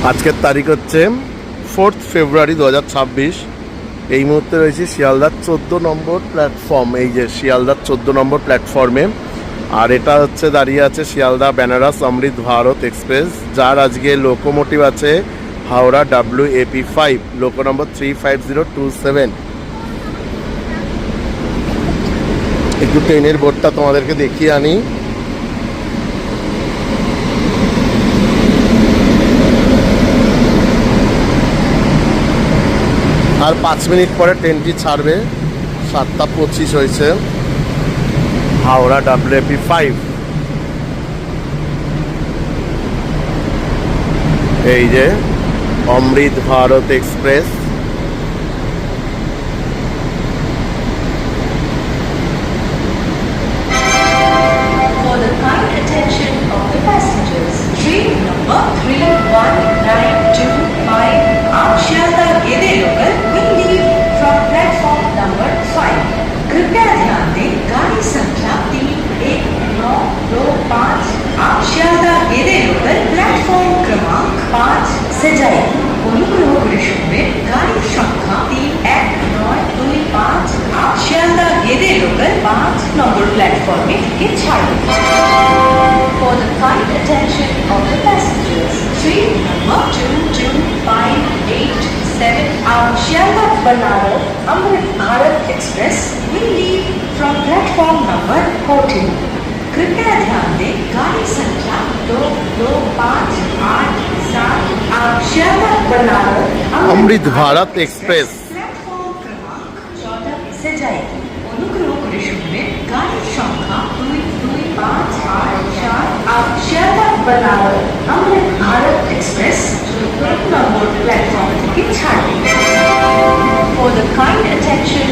আজকের তারিখ হচ্ছে 4 ফেব্রুয়ারি 2026। এই মুহূর্তে রয়েছে শিয়ালদার 14 নম্বর প্ল্যাটফর্ম, এই যে শিয়ালদার 14 নম্বর প্ল্যাটফর্মে। আর এটা হচ্ছে দাঁড়িয়ে আছে শিয়ালদা বেনারস অমৃত ভারত এক্সপ্রেস, যার আজকে লোকোমোটিভ আছে হাওড়া WAP5, লোকো নম্বর 35027। একটু ট্রেনের বোর্ডটা তোমাদেরকে দেখিয়ে আনি। আর 5 মিনিট পরে ট্রেনটি ছাড়বে, 7:25 হয়েছে। হাওড়া WAP5, এই যে Amrit Bharat express. For the kind attention of the passengers, train number 31925 Sealdah local will leave from platform number 5. कृपया ध्यान दें, गाड़ी संख्या 31925 Sealdah लोकल प्लॅटफॉर्म क्रमांक 5 से जाएगी। অনুগ্রহ করে শুনবেন, গাড়ির সংখ্যা 31925 Sealdah লোকল 5 নম্বর প্ল্যাটফর্মে থেকে ছাড়বে। For the kind attention of the passengers, train number 22587 Sealdah Banaras Amrit-Bharat Express will leave from platform number 14. कृपया ध्यान दें, गाड़ी संख्या 22587 Sealdah Banaras অমৃত ভারত এক্সপ্রেস প্ল্যাটফর্ম क्रमांक 14 से जाएगी। অনুগ্রহ করে শুনবেন, গাড়ির সংখ্যা 22587 Sealdah Banaras Amrit-Bharat Express 14 নম্বর প্ল্যাটফর্ম থেকে ছাড়বে। For the kind attention